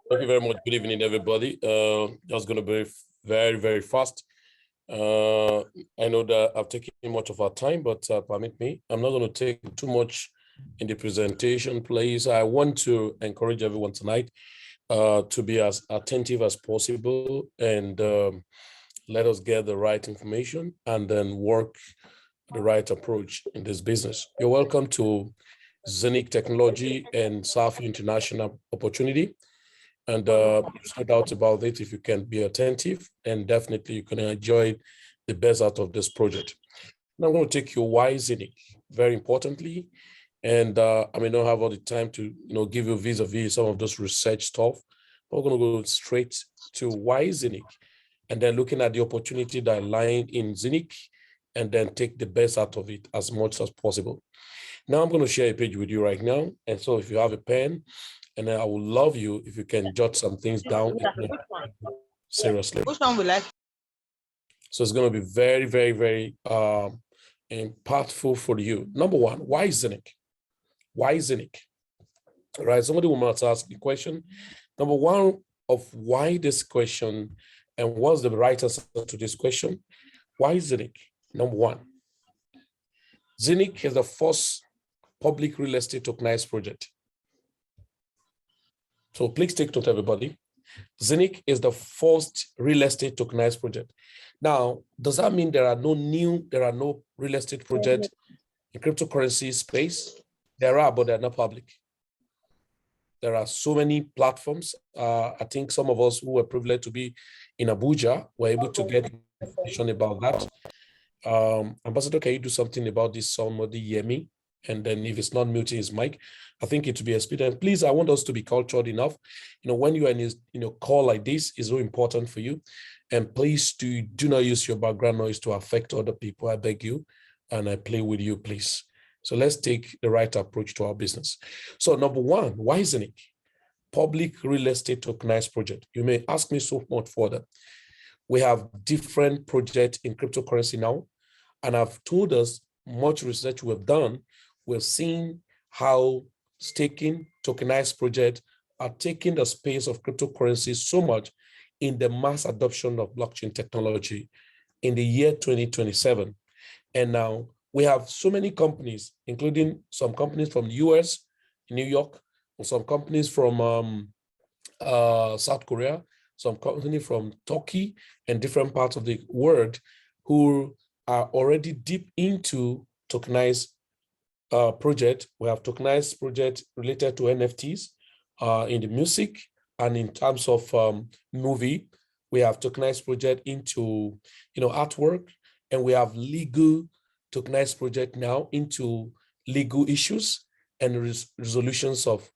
Thank you very much. Good evening, everybody. Just going to be very, very fast. I know that I've taken much of our time, but permit me, I'm not going to take too much in the presentation, please. I want to encourage everyone tonight to be as attentive as possible and let us get the right information and then work the right approach in this business. You're welcome to Zenith Technology and Safir International Opportunity. And there's no doubt about it if you can be attentive, and definitely you can enjoy the best out of this project. Now I'm going to take you why Zenith, very importantly, and I may not have all the time to give you vis-a-vis some of those research stuff, but we're going to go straight to why Zenith, and then looking at the opportunity that lie in Zenith, and then take the best out of it as much as possible. Now I'm going to share a page with you right now, and so if you have a pen, and I would love you if you can jot some things down seriously. Which one will I? So it's going to be very, very, very impactful for you. Number one, why Zenith? Why Zenith? All right, somebody will not ask the question. Number one of why this question and what's the right answer to this question? Why Zenith? Number one, Zenith is the first public real estate tokenized project. So please take note, everybody. Zenith is the first real estate tokenized project. Now, does that mean there are no real estate projects in cryptocurrency space? There are, but they're not public. There are so many platforms. I think some of us who were privileged to be in Abuja were able to get information about that. Ambassador, can you do something about this? Somebody hear me? And then if it's not muting his mic, I think it to be expedient. Please, I want us to be cultured enough. When you are in a call like this, is so important for you. And please do not use your background noise to affect other people. I beg you, and I play with you, please. So let's take the right approach to our business. So number one, why isn't it public real estate tokenized project? You may ask me so much further. We have different projects in cryptocurrency now, and I've told us much research we've done. We've seen how staking tokenized projects are taking the space of cryptocurrency so much in the mass adoption of blockchain technology in the year 2027. And now we have so many companies, including some companies from the US, New York, and some companies from South Korea, some companies from Turkey and different parts of the world who are already deep into tokenized project. We have tokenized project related to NFTs in the music, and in terms of movie, we have tokenized project into artwork, and we have legal tokenized project now into legal issues and resolutions of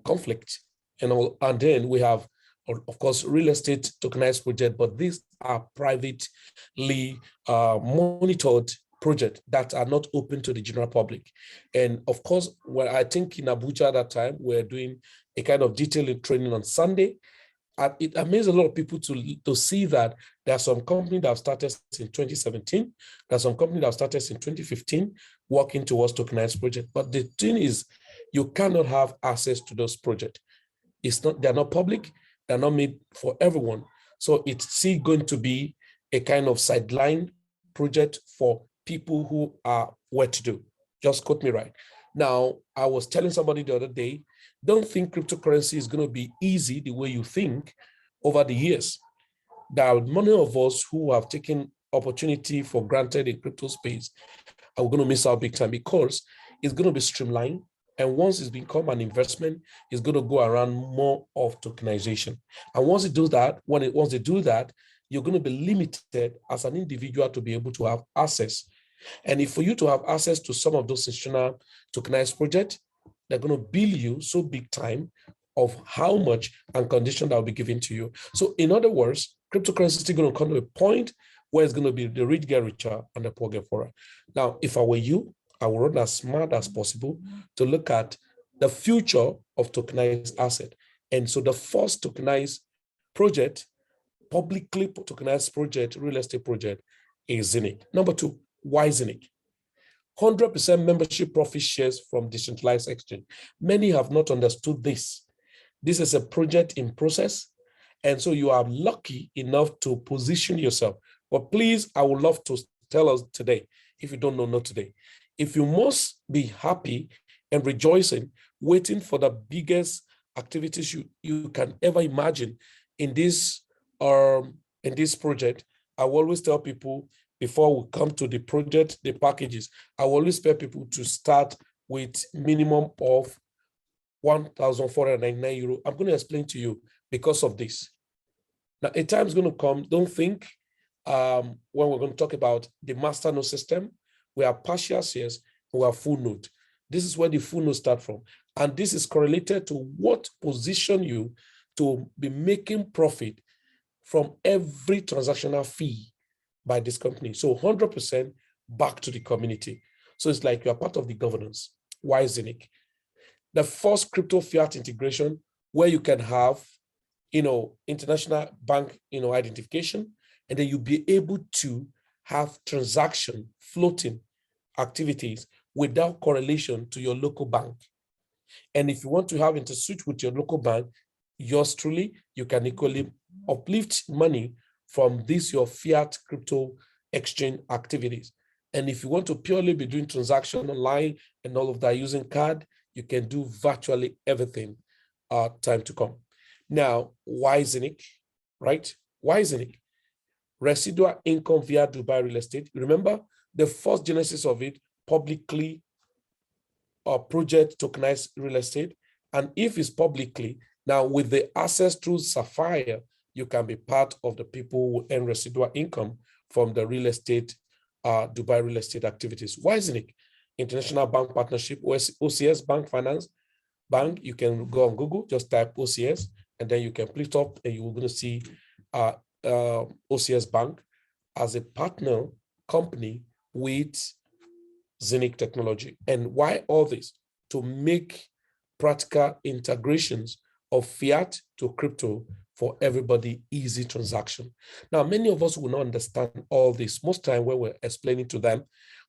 conflict and all. And then we have, of course, real estate tokenized project, but these are privately monitored projects that are not open to the general public. And of course, when I think in Abuja at that time, we're doing a kind of detailed training on Sunday. And it amazed a lot of people to see that there are some companies that have started in 2017, there are some companies that have started in 2015, working towards tokenized project. But the thing is, you cannot have access to those projects. They're not public, they're not made for everyone. So it's still going to be a kind of sideline project for people who are what to do. Just quote me right. Now, I was telling somebody the other day, don't think cryptocurrency is going to be easy the way you think over the years. There are many of us who have taken opportunity for granted in crypto space are going to miss out big time because it's going to be streamlined. And once it's become an investment, it's going to go around more of tokenization. And once it does that, once they do that, you're going to be limited as an individual to be able to have access. And if for you to have access to some of those institutional tokenized projects, they're going to bill you so big time of how much and condition that will be given to you. So in other words, cryptocurrency is still going to come to a point where it's going to be the rich get richer and the poor get poorer. Now, if I were you, I would run as smart as possible to look at the future of tokenized asset. And so the first tokenized project, publicly tokenized project, real estate project is Zenith. Number two, why Zenith? 100% membership profit shares from decentralized exchange. Many have not understood this. This is a project in process. And so you are lucky enough to position yourself. But please, I would love to tell us today, if you don't know, not today, if you must be happy and rejoicing, waiting for the biggest activities you can ever imagine in this project, I will always tell people before we come to the project, the packages, I will always tell people to start with minimum of 1,499 euro. I'm going to explain to you because of this. Now, a time is going to come, don't think when we're going to talk about the master node system, we have partial shares, we have full node. This is where the full node start from. And this is correlated to what position you to be making profit from every transactional fee by this company. So 100% back to the community. So it's like you're part of the governance. Why Zinc? The first crypto fiat integration where you can have, international bank, identification, and then you'll be able to have transaction floating activities without correlation to your local bank. And if you want to have interswitch with your local bank, yours truly, you can equally uplift money from this, your fiat crypto exchange activities. And if you want to purely be doing transaction online and all of that using card, you can do virtually everything time to come. Now, why Zinc, right? Why Zinc? Residual income via Dubai real estate. Remember the first genesis of it, publicly project tokenized real estate. And if it's publicly, now with the access through Safir, you can be part of the people who earn residual income from the real estate, Dubai real estate activities. Why isn't it? International Bank Partnership, OCS Bank Finance Bank. You can go on Google, just type OCS, and then you can click up and you're going to see OCS Bank as a partner company with Zinc Technology. And why all this? To make practical integrations of fiat to crypto for everybody, easy transaction. Now, many of us will not understand all this. Most time when we're explaining to them,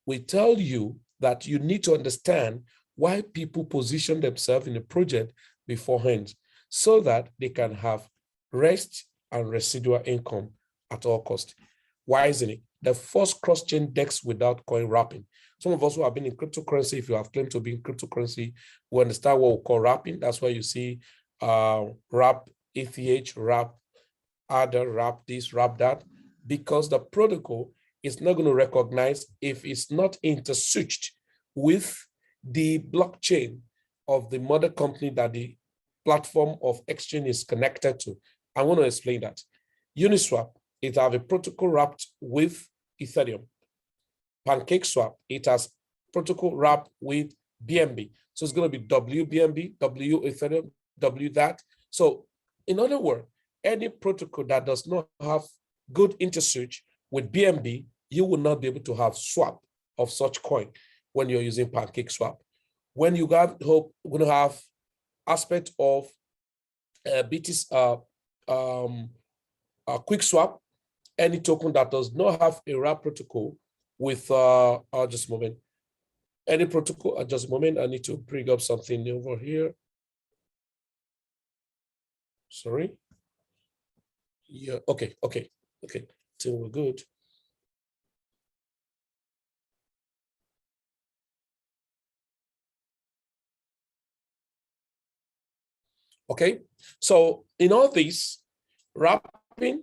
we tell you that you need to understand why people position themselves in a project beforehand so that they can have rest and residual income at all costs. Why isn't it? The first cross-chain DEX without coin wrapping. Some of us who have been in cryptocurrency, if you have claimed to be in cryptocurrency, will understand what we call wrapping. That's why you see wrap ETH, wrap other, wrap this, wrap that, because the protocol is not going to recognize if it's not interswitched with the blockchain of the mother company that the platform of exchange is connected to. I want to explain that. Uniswap, it has a protocol wrapped with Ethereum. PancakeSwap, it has protocol wrapped with BNB. So it's going to be WBNB, W Ethereum, W that. So in other words, any protocol that does not have good interswitch with BNB, you will not be able to have swap of such coin when you're using PancakeSwap. When you got hope, we're going to have aspect of BTC quick swap, any token that does not have a wrap protocol with just a moment. Any protocol, just a moment, I need to bring up something over here. Sorry. Yeah, okay. So we're good. Okay, so in all this, wrapping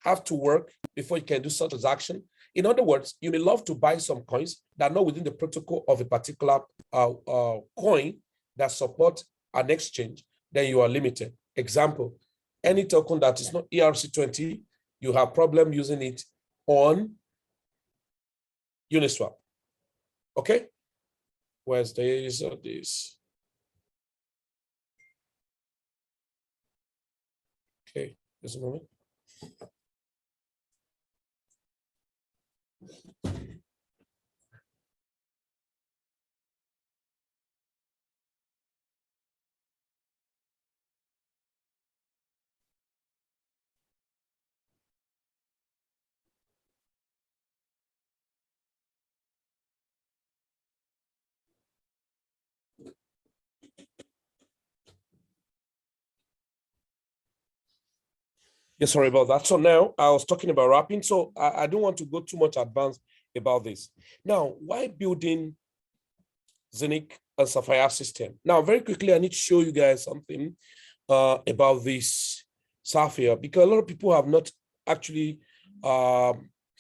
have to work before you can do such transaction. In other words, you may love to buy some coins that are not within the protocol of a particular coin that support an exchange, then you are limited. Example, any token that is not ERC20, you have problem using it on Uniswap. Okay? Where's this or this? Okay, just a moment. Yeah, sorry about that. So now I was talking about wrapping. So I don't want to go too much advanced about this. Now, why building Zinc and Safir system? Now, very quickly, I need to show you guys something about this Safir, because a lot of people have not actually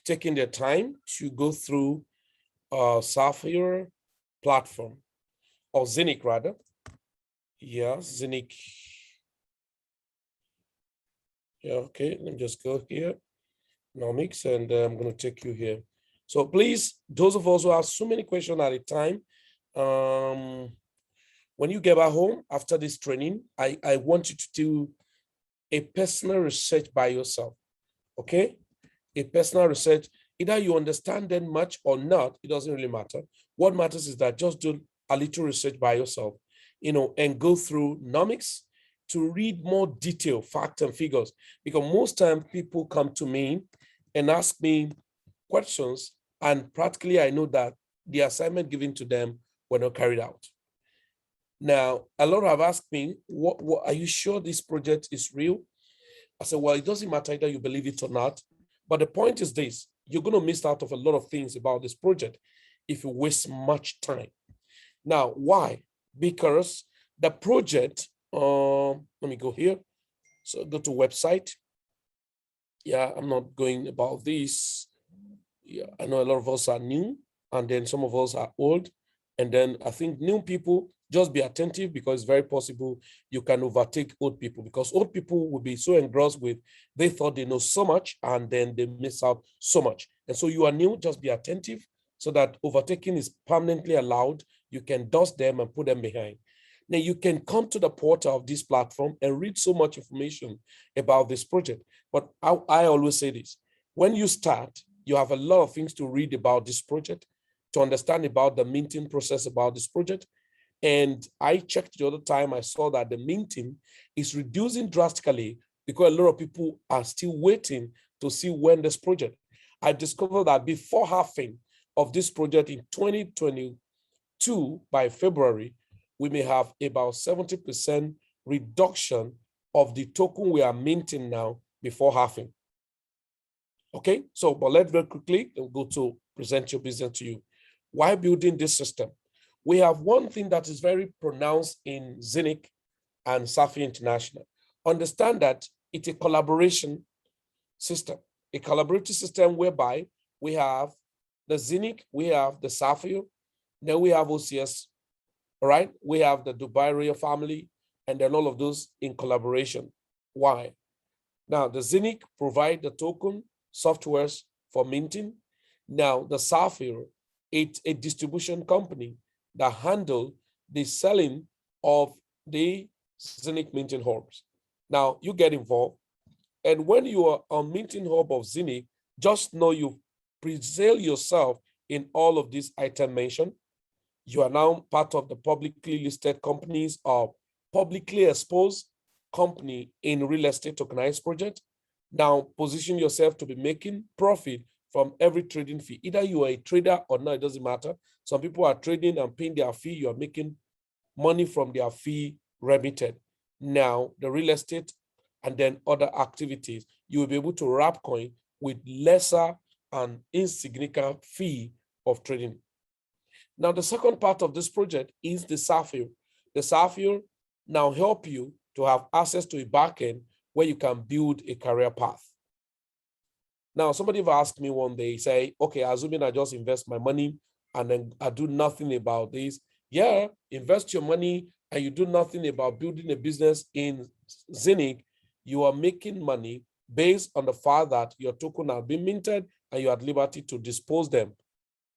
taken their time to go through Safir platform, or Zinc rather. Yeah, Zinc. Yeah, okay, let me just go here, Nomics, and I'm going to take you here. So please, those of us who have so many questions at a time, when you get back home after this training, I want you to do a personal research by yourself, okay? A personal research, either you understand them much or not, it doesn't really matter. What matters is that just do a little research by yourself, and go through Nomics to read more detail, facts and figures, because most times people come to me and ask me questions, and practically I know that the assignment given to them were not carried out. Now, a lot have asked me, what are you sure this project is real? I said, well, it doesn't matter either you believe it or not, but the point is this: you're going to miss out of a lot of things about this project if you waste much time. Now, why? Because the project, let me go here. So go to website. Yeah, I'm not going about this. Yeah, I know a lot of us are new, and then some of us are old. And then I think new people, just be attentive, because it's very possible you can overtake old people, because old people will be so engrossed with, they thought they know so much, and then they miss out so much. And so you are new, just be attentive, so that overtaking is permanently allowed. You can dust them and put them behind. Now you can come to the portal of this platform and read so much information about this project. But I always say this: when you start, you have a lot of things to read about this project, to understand about the minting process about this project. And I checked the other time, I saw that the minting is reducing drastically, because a lot of people are still waiting to see when this project. I discovered that before halving of this project in 2022, by February, we may have about 70% reduction of the token we are minting now before halving. Okay, so, but let's very quickly go to present your business to you. Why building this system? We have one thing that is very pronounced in Zinc and Safir International. Understand that it's a collaboration system, a collaborative system whereby we have the Zinc, we have the Safir, then we have OCS, all right? We have the Dubai Royal family, and then all of those in collaboration. Why? Now, the Zinc provide the token softwares for minting. Now, the Safir, it's a distribution company that handle the selling of the Zinc minting hubs. Now, you get involved, and when you are on minting hub of Zinc, just know you pre-sale yourself in all of these items mentioned. You are now part of the publicly listed companies or publicly exposed company in real estate tokenized project. Now position yourself to be making profit from every trading fee. Either you are a trader or not, it doesn't matter. Some people are trading and paying their fee. You are making money from their fee remitted. Now the real estate and then other activities, you will be able to wrap coin with lesser and insignificant fee of trading. Now, the second part of this project is the Safir. The Safir now help you to have access to a backend where you can build a career path. Now, somebody have asked me one day, say, okay, assuming I just invest my money and then I do nothing about this. Yeah, invest your money and you do nothing about building a business in Zinc, you are making money based on the fact that your token have been minted and you are at liberty to dispose them,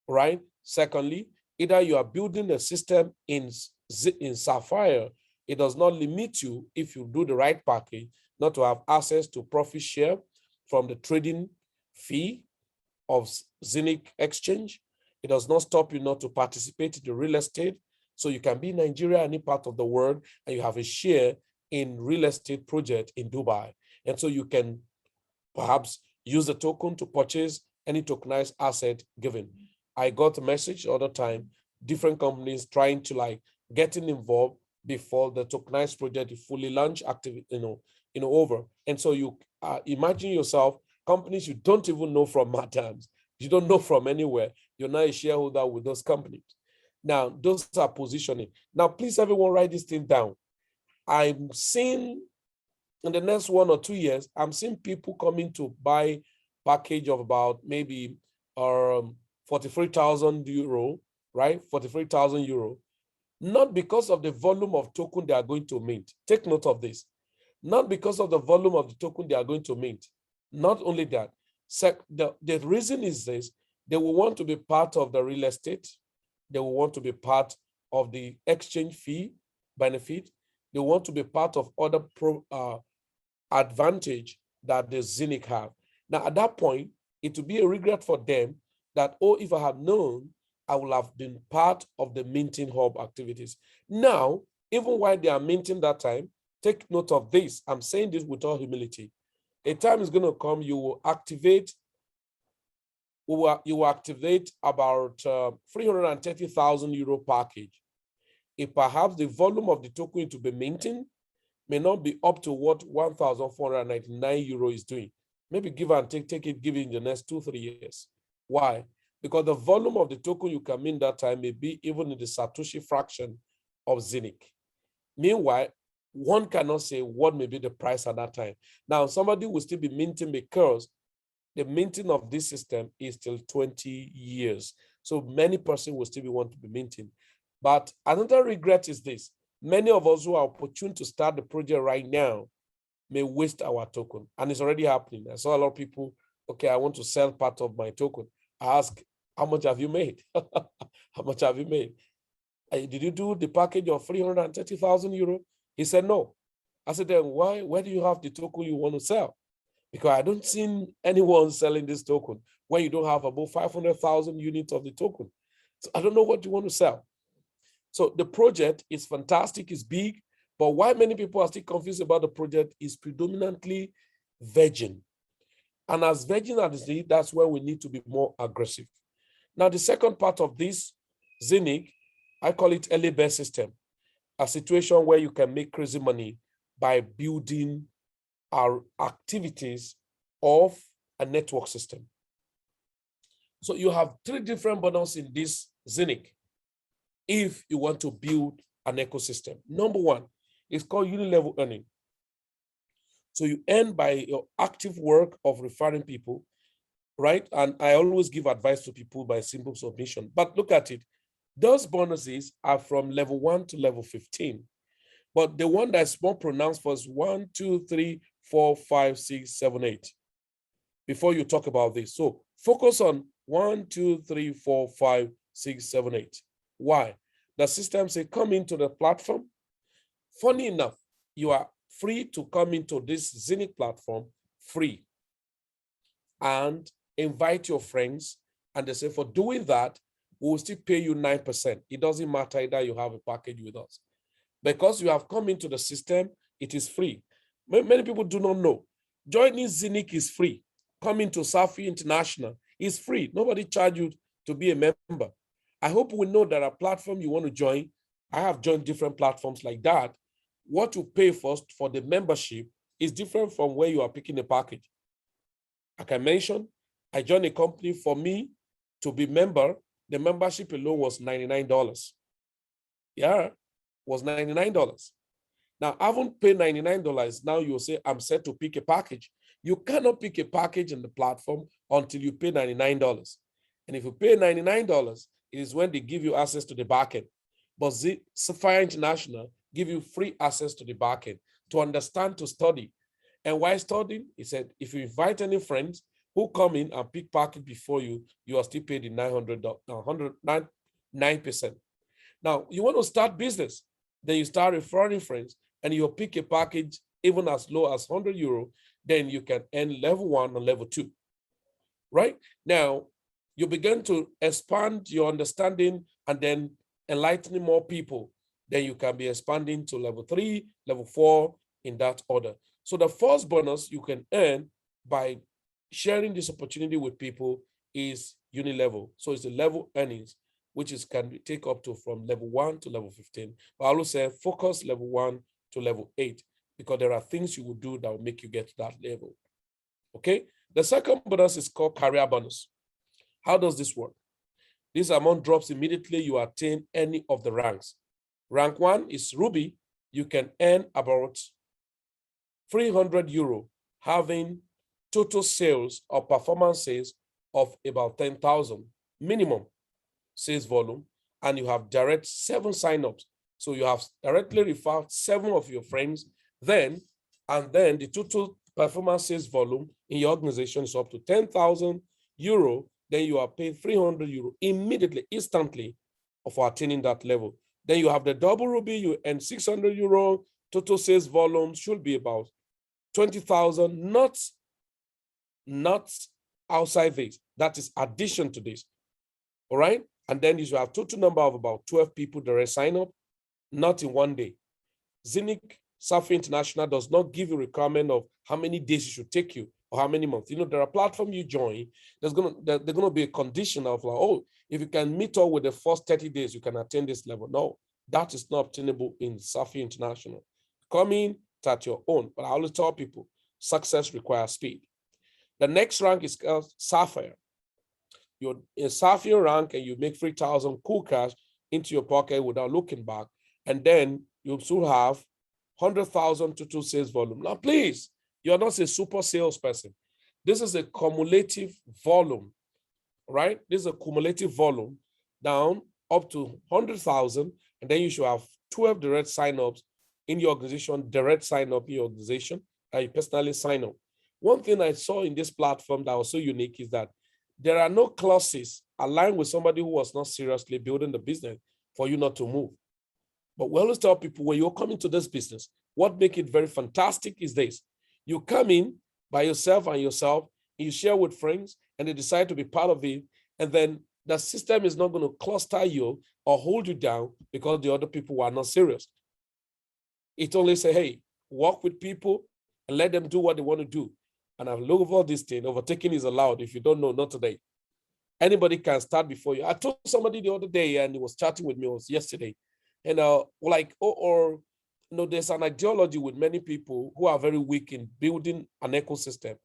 right? Secondly, either you are building a system in Safir, it does not limit you, if you do the right package, not to have access to profit share from the trading fee of Zinc exchange. It does not stop you not to participate in the real estate. So you can be in Nigeria, any part of the world, and you have a share in real estate project in Dubai. And so you can perhaps use the token to purchase any tokenized asset given. I got a message the other time, different companies trying to getting involved before the tokenized project is fully launched, active, over. And so you imagine yourself, companies you don't even know from Matams, you don't know from anywhere. You're now a shareholder with those companies. Now, those are positioning. Now, please, everyone, write this thing down. I'm seeing in the next 1 or 2 years, I'm seeing people coming to buy package of about maybe 43,000 euro, right? 43,000 euro, not because of the volume of token they are going to mint. Take note of this. Not because of the volume of the token they are going to mint. Not only that, the reason is this: they will want to be part of the real estate. They will want to be part of the exchange fee benefit. They want to be part of other advantage that the Zinc have. Now, at that point, it will be a regret for them that, oh, if I had known, I would have been part of the minting hub activities. Now, even while they are minting that time, take note of this. I'm saying this with all humility. A time is going to come, you will activate about 330,000 euro package. If perhaps the volume of the token to be minting may not be up to what 1,499 euro is doing. Maybe give and take it, give it in the next 2-3 years. Why? Because the volume of the token you can mint that time may be even in the Satoshi fraction of Zinc. Meanwhile, one cannot say what may be the price at that time. Now, somebody will still be minting because the minting of this system is till 20 years. So many persons will still want to be minting. But another regret is this: many of us who are opportune to start the project right now may waste our token. And it's already happening. I saw a lot of people, okay, I want to sell part of my token. I ask, how much have you made? How much have you made? Did you do the package of 330,000 euro? He said, no. I said, then why? Where do you have the token you want to sell? Because I don't see anyone selling this token when you don't have about 500,000 units of the token. So I don't know what you want to sell. So the project is fantastic, it's big, but why many people are still confused about the project is predominantly virgin. And as virgin as it is, that's where we need to be more aggressive. Now, the second part of this Zinc, I call it early bird system, a situation where you can make crazy money by building our activities of a network system. So you have 3 different bundles in this Zinc if you want to build an ecosystem. Number 1 is called unilevel earning. So you earn by your active work of referring people, right? And I always give advice to people by simple submission. But look at it. Those bonuses are from level 1 to level 15. But the one that's more pronounced was 1, 2, 3, 4, 5, 6, 7, 8. Before you talk about this. So focus on 1, 2, 3, 4, 5, 6, 7, 8. Why? The system say, come into the platform. Funny enough, you are free to come into this Zinc platform free and invite your friends. And they say, for doing that, we will still pay you 9%. It doesn't matter either you have a package with us. Because you have come into the system, it is free. Many people do not know. Joining Zinc is free. Coming to Safir International is free. Nobody charges you to be a member. I hope we know that a platform you want to join. I have joined different platforms like that. What you pay first for the membership is different from where you are picking a package. Like I mentioned, I joined a company. For me to be member, the membership alone was $99. Yeah, was $99. Now, I haven't paid $99. Now you'll say, I'm set to pick a package. You cannot pick a package in the platform until you pay $99. And if you pay $99, it is when they give you access to the backend. But Safir International give you free access to the backend to understand, to study. And while studying, he said, if you invite any friends who come in and pick package before you, you are still paid the $9%. Now, you want to start business, then you start referring friends, and you pick a package even as low as 100 euro, then you can earn level 1 and level 2, right? Now, you begin to expand your understanding and then enlightening more people. Then you can be expanding to level 3, level 4 in that order. So the first bonus you can earn by sharing this opportunity with people is unilevel. So it's the level earnings, which is can take up to from level 1 to level 15. But I will say focus level 1 to level 8. because there are things you will do that will make you get to that level. Okay. The second bonus is called career bonus. How does this work? This amount drops immediately you attain any of the ranks. Rank 1 is Ruby. You can earn about 300 euro, having total sales or performance sales of about 10,000 minimum sales volume, and you have direct 7 signups. So you have directly referred 7 of your friends, and then the total performance sales volume in your organization is up to 10,000 euro. Then you are paid 300 euro immediately, instantly for attaining that level. Then you have the double Ruby, you earn 600 euro, total sales volume should be about 20,000, not outside this. That is addition to this. All right. And then you should have total number of about 12 people that sign up, not in one day. Zenith Safir International does not give you a requirement of how many days it should take you or how many months. You know, there are platforms you join, there's gonna be a condition of like, oh, if you can meet up with the first 30 days, you can attain this level. No, that is not obtainable in Safir International. Come in at your own. But I always tell people, success requires speed. The next rank is called Safir. You're in Safir rank and you make 3,000 cool cash into your pocket without looking back. And then you still have 100,000 total sales volume. Now, please, you're not a super salesperson. This is a cumulative volume, right? This is a cumulative volume down up to 100,000. And then you should have 12 direct signups in your organization, direct sign up in your organization, and you personally sign up. One thing I saw in this platform that was so unique is that there are no clauses aligned with somebody who was not seriously building the business for you not to move. But we always tell people when you're coming to this business, what makes it very fantastic is this. You come in by yourself, and you share with friends, and they decide to be part of it. And then the system is not going to cluster you or hold you down because the other people are not serious. It only say, hey, work with people and let them do what they want to do. And I've looked over this thing. Overtaking is allowed. If you don't know, not today. Anybody can start before you. I told somebody the other day, and he was chatting with me, it was yesterday. And there's an ideology with many people who are very weak in building an ecosystem.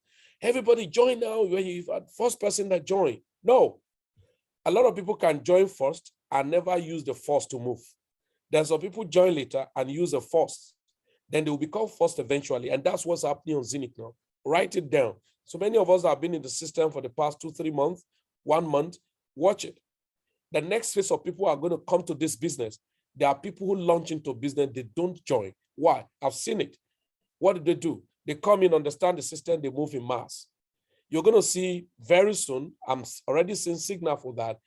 Everybody join now. You're the first person that join. No. A lot of people can join first and never use the force to move. There's some people join later and use the force. Then they will become first eventually. And that's what's happening on Zenith now. Write it down. So many of us have been in the system for the past 2-3 months, 1 month. Watch it. The next phase of people are going to come to this business. There are people who launch into business, they don't join. Why? I've seen it. What do? They come in, understand the system, they move in mass. You're going to see very soon, I'm already seeing signal for that.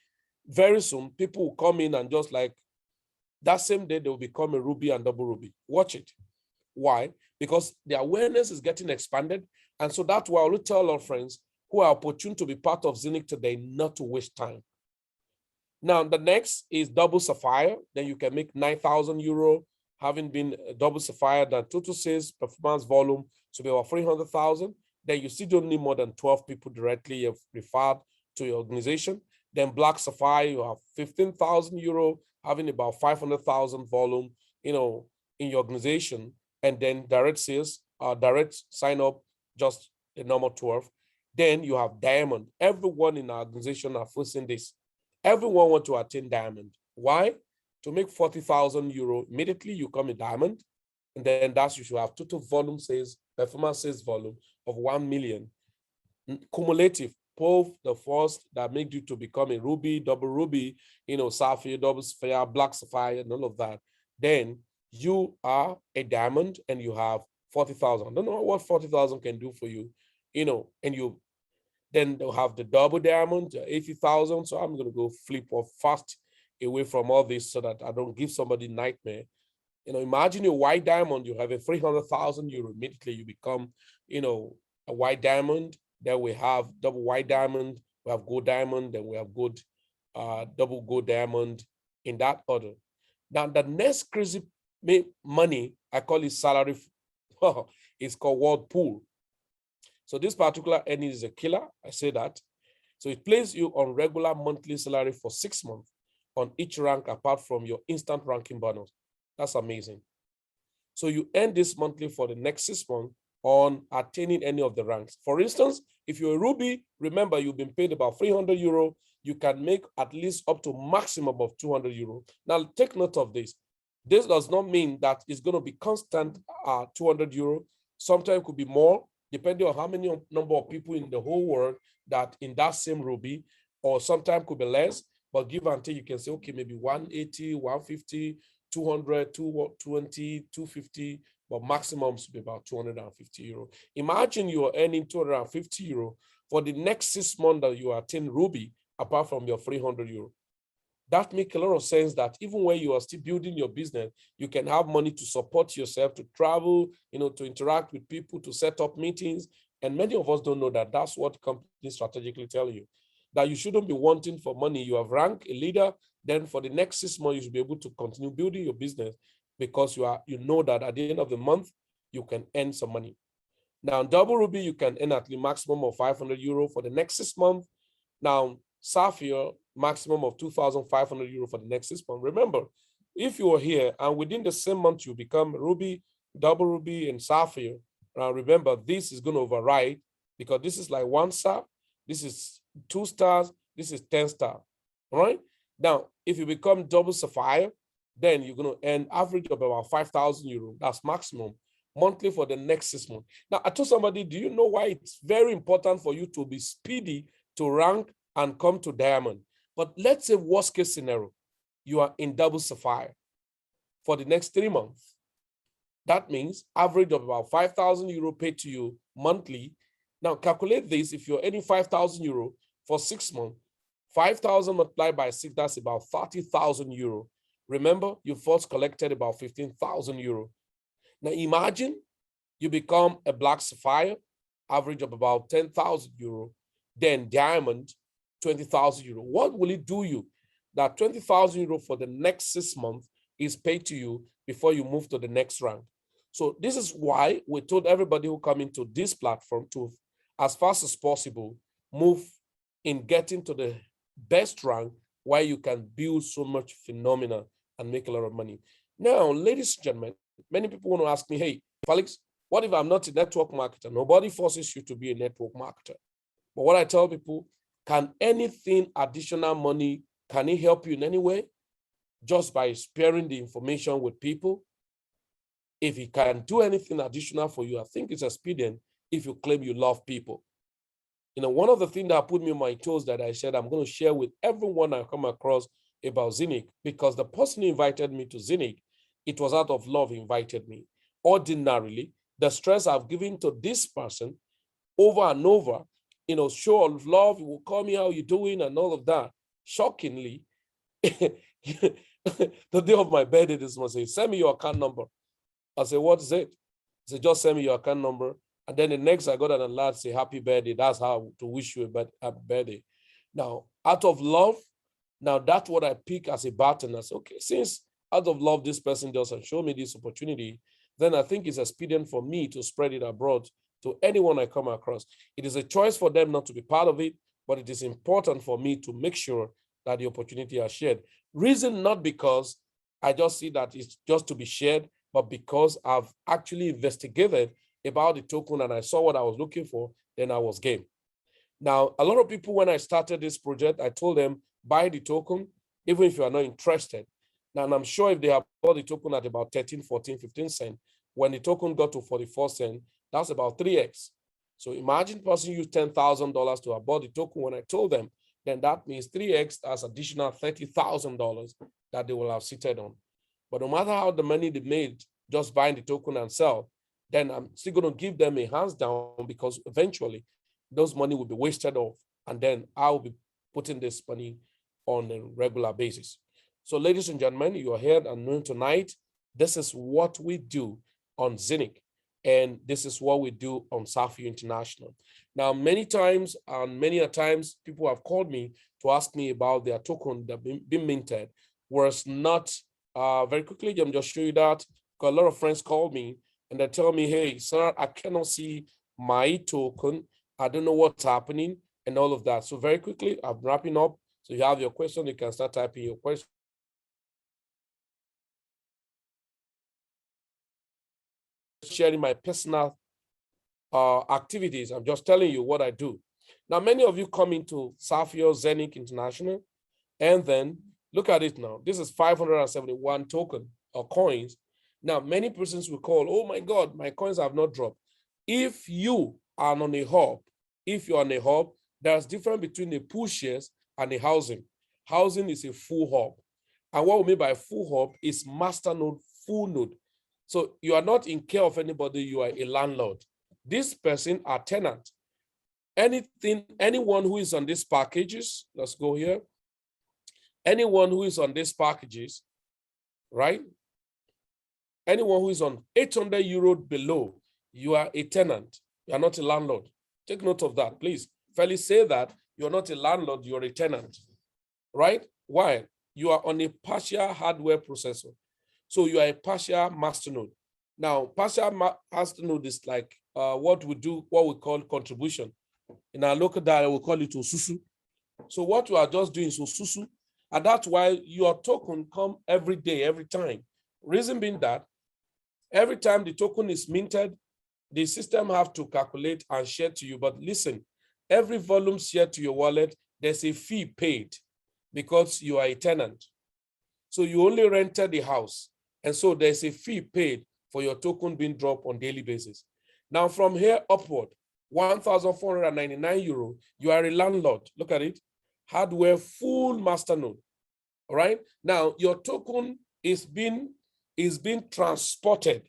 Very soon, people will come in and just like that same day, they will become a Ruby and double Ruby. Watch it. Why? Because the awareness is getting expanded. And so that's why I will tell our friends who are opportune to be part of Zenith today not to waste time. Now, the next is double Sapphire. Then you can make 9,000 euro, having been double Sapphire, then total sales performance volume to be about 300,000. Then you still don't need more than 12 people directly you've referred to your organization. Then Black Sapphire, you have 15,000 euro, having about 500,000 volume, in your organization. And then direct sales, direct sign up, just the normal 12. Then you have Diamond. Everyone in our organization are facing this. Everyone wants to attain Diamond. Why? To make 40,000 euro, immediately you come in Diamond. And then you should have total volume sales, performance sales volume of 1 million. Cumulative, both the first that make you to become a Ruby, double Ruby, Sapphire, double Sapphire, Black Sapphire, and all of that. Then you are a Diamond and you have 40,000. I don't know what 40,000 can do for you, and then they'll have the double Diamond, 80,000. So I'm going to go flip off fast away from all this so that I don't give somebody nightmare. Imagine your white diamond, you have a 300,000 euro. Immediately you become, a white diamond. Then we have double white diamond, we have gold diamond, then we have double gold diamond in that order. Now, the next crazy money, I call it salary. It's called World Pool. So this particular earning is a killer. I say that. So it places you on regular monthly salary for 6 months on each rank apart from your instant ranking bonus. That's amazing. So you earn this monthly for the next 6 months on attaining any of the ranks. For instance, if you're a Ruby, remember you've been paid about 300 euro, you can make at least up to maximum of 200 euro. Now take note of this. This does not mean that it's going to be constant 200 euro. Sometimes it could be more, depending on how many number of people in the whole world that in that same Ruby, or sometimes could be less, but give and take, you can say, okay, maybe 180, 150, 200, 220, 250, but maximum should be about 250 euro. Imagine you are earning 250 euro for the next 6 months that you attain Ruby, apart from your 300 euro. That makes a lot of sense that even when you are still building your business, you can have money to support yourself, to travel, to interact with people, to set up meetings. And many of us don't know that that's what companies strategically tell you, that you shouldn't be wanting for money. You have ranked a leader, then for the next 6 months, you should be able to continue building your business because you know that at the end of the month, you can earn some money. Now, double Ruby, you can earn at the maximum of 500 euro for the next 6 months. Now, Safir, maximum of 2,500 euro for the next 6 months. Remember, if you are here and within the same month you become Ruby, double Ruby, and Safir, remember this is going to override because this is like 1 star, this is 2 stars, this is 10 stars. All right. Now, if you become double Sapphire, then you're going to earn average of about 5,000 euro. That's maximum monthly for the next 6 months. Now, I told somebody, do you know why it's very important for you to be speedy to rank and come to diamond? But let's say worst case scenario, you are in double Sapphire for the next 3 months. That means average of about 5,000 euro paid to you monthly. Now calculate this. If you're earning 5,000 euro for 6 months, 5,000 multiplied by 6, that's about 30,000 euro. Remember, you first collected about 15,000 euro. Now imagine you become a black Sapphire, average of about 10,000 euro, then diamond, 20,000 euro. What will it do you? That 20,000 euro for the next 6 months is paid to you before you move to the next rank. So this is why we told everybody who come into this platform to, as fast as possible, move in getting to the best rank where you can build so much phenomena and make a lot of money. Now, ladies and gentlemen, many people want to ask me, hey, Felix, what if I'm not a network marketer? Nobody forces you to be a network marketer. But what I tell people, can anything additional money, can it help you in any way? Just by sharing the information with people? If it can do anything additional for you, I think it's expedient if you claim you love people. One of the things that put me on my toes that I said I'm going to share with everyone I come across about Zinc, because the person who invited me to Zinc, it was out of love he invited me. Ordinarily, the stress I've given to this person over and over, show of love, he will call me, how you doing, and all of that. Shockingly, the day of my birthday this month, say, send me your account number. I said, what is it? He said, just send me your account number. And then the next, I got an alert, say, happy birthday. That's how to wish you a happy birthday. Now, out of love, now that's what I pick as a button. I said, okay, since out of love, this person doesn't show me this opportunity, then I think it's expedient for me to spread it abroad to anyone I come across. It is a choice for them not to be part of it, but it is important for me to make sure that the opportunity are shared. Reason not because I just see that it's just to be shared, but because I've actually investigated about the token and I saw what I was looking for, then I was game. Now, a lot of people, when I started this project, I told them, buy the token, even if you are not interested. Now, and I'm sure if they have bought the token at about 13, 14, 15 cents, when the token got to 44 cents, that's about 3x. So imagine person used $10,000 to have bought the token when I told them, then that means 3x as additional $30,000 that they will have seated on. But no matter how the money they made just buying the token and sell, then I'm still going to give them a hands down because eventually those money will be wasted off. And then I'll be putting this money on a regular basis. So ladies and gentlemen, you are here and knowing tonight, this is what we do on Zinc. And this is what we do on Safir International. Now, many times and many a times, people have called me to ask me about their token that been minted, whereas not very quickly, I'm just show you that. Because a lot of friends call me and they tell me, hey, sir, I cannot see my token. I don't know what's happening and all of that. So very quickly, I'm wrapping up. So you have your question, you can start typing your question. sharing my personal activities. I'm just telling you what I do. Now, many of you come into Safir Zenith International, and then look at it now. This is 571 token or coins. Now, many persons will call, oh my God, my coins have not dropped. If you are on a hub, if you're on a hub, there's difference between a pool shares and a housing. Housing is a full hub. And what we mean by full hub is master node, full node. So you are not in care of anybody, you are a landlord. This person are tenant. Anyone who is on these packages, let's go here. Anyone who is on these packages, right? Anyone who is on 800 euro below, you are a tenant. You are not a landlord. Take note of that, please. Felix, say that you're not a landlord, you're a tenant, right? Why? You are on a partial hardware processor. So you are a partial masternode. Now, partial masternode is like what we call contribution. In our local dialect, we call it Osusu. So what you are just doing is Osusu, and that's why your token come every day, every time. Reason being that every time the token is minted, the system have to calculate and share to you. But listen, every volume shared to your wallet, there's a fee paid because you are a tenant. So you only rented the house. And so there's a fee paid for your token being dropped on daily basis. Now from here upward, 1,499 euro, you are a landlord. Look at it. Hardware full masternode. All right. Now your token is being transported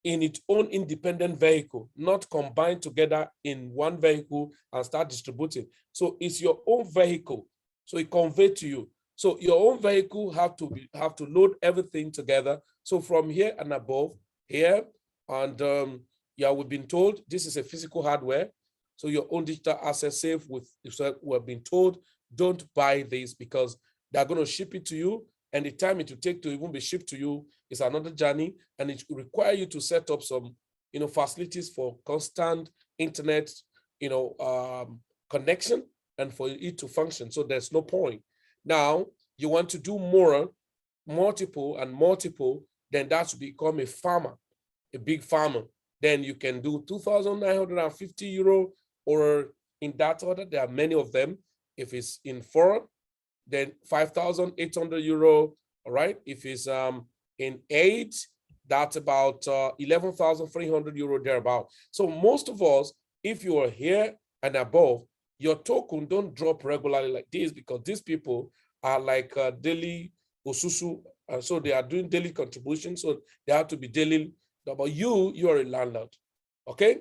in its own independent vehicle, not combined together in one vehicle and start distributing. So it's your own vehicle. So it conveyed to you. So your own vehicle have to load everything together. So from here and above, here, and yeah, we've been told this is a physical hardware. So your own digital asset safe with, so we've been told, don't buy this because they're going to ship it to you. And the time it will take to even be shipped to you is another journey. And it will require you to set up some, facilities for constant internet, connection and for it to function. So there's no point. Now, you want to do more, multiple, then that should become a farmer, a big farmer. Then you can do 2,950 euro, or in that order, there are many of them. If it's in foreign, then 5,800 euro, all right? If it's in 8, that's about 11,300 euro thereabout. So most of us, if you are here and above, your token don't drop regularly like this because these people are like daily Osusu, and so they are doing daily contributions, so they have to be daily. But you are a landlord, okay?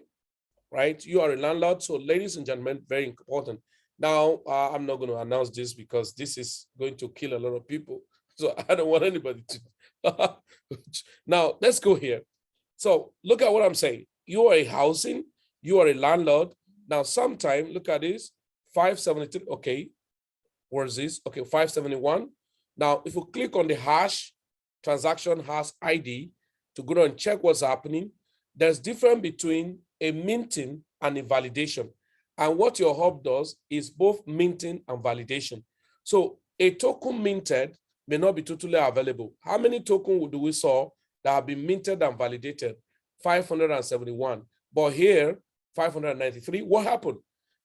Right? You are a landlord. So ladies and gentlemen, very important. Now, I'm not going to announce this because this is going to kill a lot of people. So I don't want anybody to. Now, let's go here. So look at what I'm saying. You are a housing, you are a landlord. Now, sometime, look at this, 573, okay. Where's this? Okay, 571. Now, if you click on the hash, transaction hash ID, to go and check what's happening, there's difference between a minting and a validation. And what your hub does is both minting and validation. So a token minted may not be totally available. How many tokens do we saw that have been minted and validated? 571. But here, 593. What happened?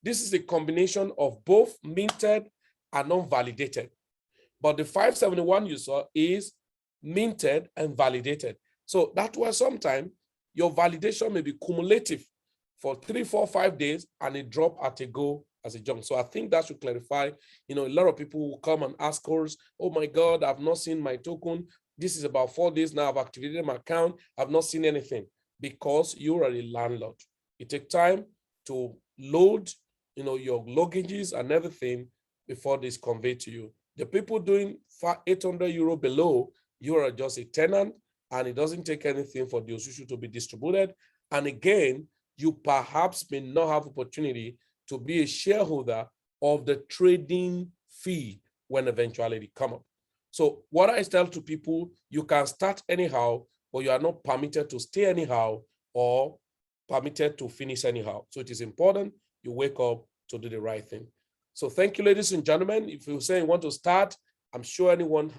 This is a combination of both minted and non-validated. But the 571 you saw is minted and validated. So that's why sometimes your validation may be cumulative for 3, 4, 5 days and it drop at a go as a jump. So I think that should clarify. A lot of people will come and ask us, oh my God, I've not seen my token. This is about 4 days now. I've activated my account. I've not seen anything because you are a landlord. It takes time to load, your luggages and everything before this conveyed to you. The people doing 800 euro below, you are just a tenant, and it doesn't take anything for the Osusu to be distributed. And again, you perhaps may not have opportunity to be a shareholder of the trading fee when eventuality come up. So what I tell to people, you can start anyhow, but you are not permitted to stay anyhow or permitted to finish anyhow. So it is important you wake up to do the right thing. So thank you, ladies and gentlemen. If you say you want to start, I'm sure anyone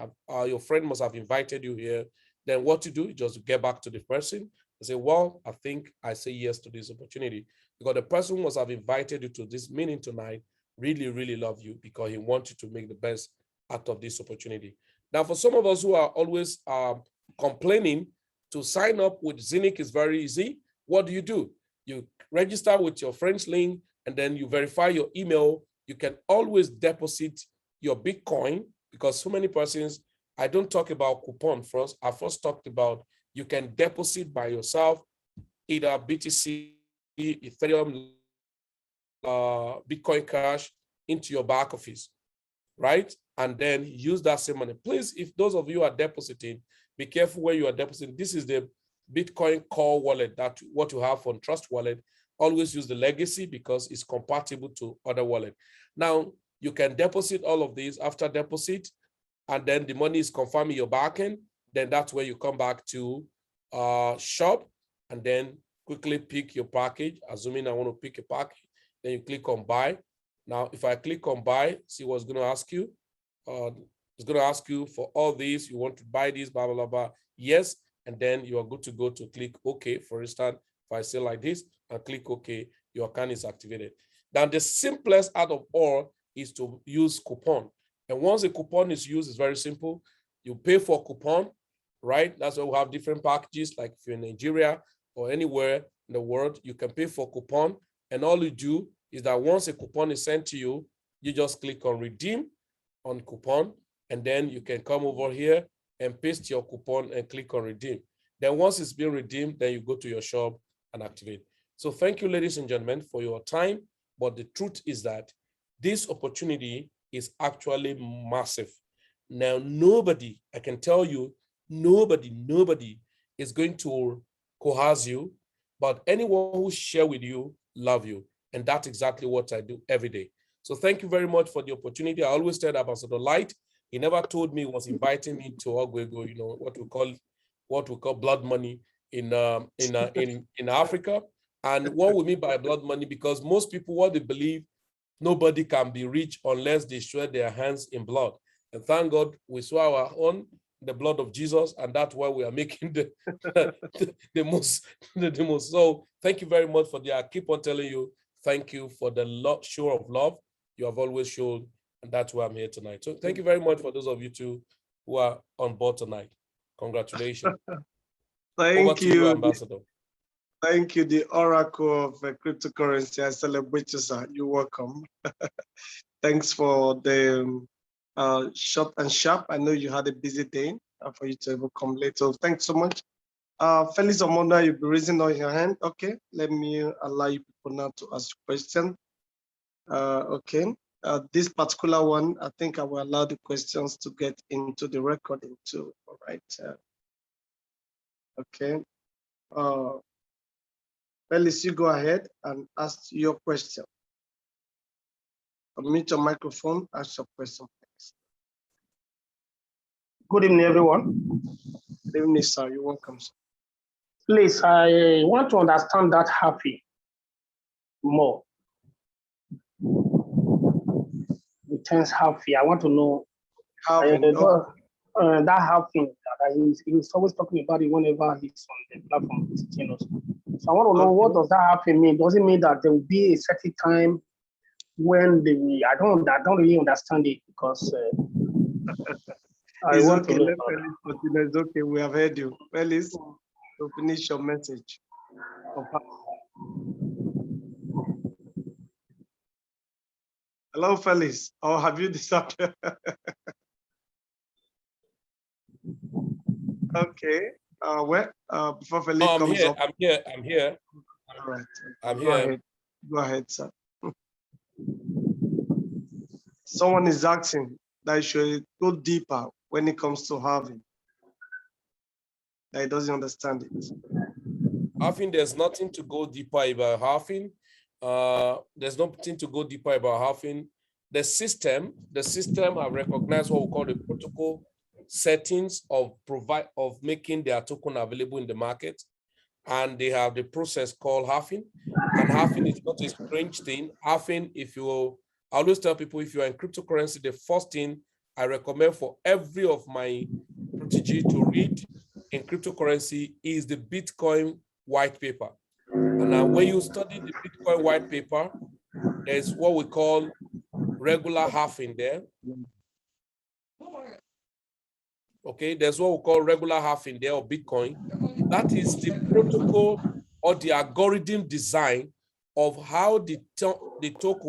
your friend must have invited you here. Then what you do, you just get back to the person and say, well, I think I say yes to this opportunity, because the person who must have invited you to this meeting tonight really, really love you because he wants you to make the best out of this opportunity. Now, for some of us who are always complaining, to sign up with Zinc is very easy. What do? You register with your friend's link, and then you verify your email. You can always deposit your Bitcoin, because so many persons, I don't talk about coupon first. I first talked about you can deposit by yourself, either BTC, Ethereum, Bitcoin Cash into your back office, right? And then use that same money. Please, if those of you are depositing, be careful where you are depositing. This is the Bitcoin core wallet, that what you have on Trust Wallet. Always use the legacy because it's compatible to other wallet. Now, you can deposit all of these. After deposit, and then the money is confirmed in your backend, then that's where you come back to shop, and then quickly pick your package. Assuming I want to pick a package, then you click on buy. Now, if I click on buy, see what's going to ask you. It's going to ask you for all these. You want to buy these, blah, blah, blah, blah. Yes, and then you are good to go to click OK. For instance, if I say like this and click OK, your account is activated. Now, the simplest out of all is to use coupon. And once a coupon is used, it's very simple. You pay for a coupon, right? That's why we have different packages. Like if you're in Nigeria or anywhere in the world, you can pay for coupon. And all you do is that once a coupon is sent to you, you just click on redeem on coupon, and then you can come over here and paste your coupon and click on redeem. Then once it's been redeemed, then you go to your shop and activate. So thank you, ladies and gentlemen, for your time. But the truth is that this opportunity is actually massive. Now, nobody, I can tell you, nobody is going to coerce you, but anyone who share with you, love you. And that's exactly what I do every day. So thank you very much for the opportunity. I always tell Ambassador Light, he never told me he was inviting me to Ogwego, you know, what we call blood money in Africa. And what we mean by blood money, because most people, what they believe, nobody can be rich unless they sweat their hands in blood. And thank God we swear our own the blood of Jesus, and that's why we are making the most. So thank you very much for that. I keep on telling you, thank you for the show of love you have always shown, and that's why I'm here tonight. So thank you very much for those of you too who are on board tonight. Congratulations. Thank you, Ambassador. Thank you, the Oracle of cryptocurrency. I celebrate you, sir. You're welcome. Thanks for the short and sharp. I know you had a busy day for you to come late. So thanks so much. Felix Omonda, you'll be raising on your hand. Okay, let me allow you people now to ask questions. Okay, this particular one, I think I will allow the questions to get into the recording too. All right. Okay. Felix, you go ahead and ask your question. Unmute your microphone, ask your question, please. Good evening, everyone. Good evening, sir. You're welcome, sir. Please, I want to understand that happy more. The terms happy. I want to know that happy that he's always talking about it whenever he's on the platform visiting us. So I want to know what does that happy mean? Does it mean that there will be a certain time when they will? I don't really understand it because it's okay. Let Felix continue. It's okay. We have heard you. Felix, to finish your message. Hello, Felix. Or have you disappeared? Okay. Before Felix comes up. I'm here. All right. I'm here. Go ahead, sir. Someone is asking that you should go deeper when it comes to halving. That he doesn't understand it. Halving, there's nothing to go deeper about halving. There's nothing to go deeper about halving. The system have recognized what we call the protocol settings of making their token available in the market. And they have the process called halving. And halving is not a strange thing. Halving, I always tell people, if you are in cryptocurrency, the first thing I recommend for every of my protégé to read in cryptocurrency is the Bitcoin white paper. And now when you study the Bitcoin white paper, there's what we call regular half in there. Okay, there's what we call regular half in there, or Bitcoin. That is the protocol or the algorithm design of how the token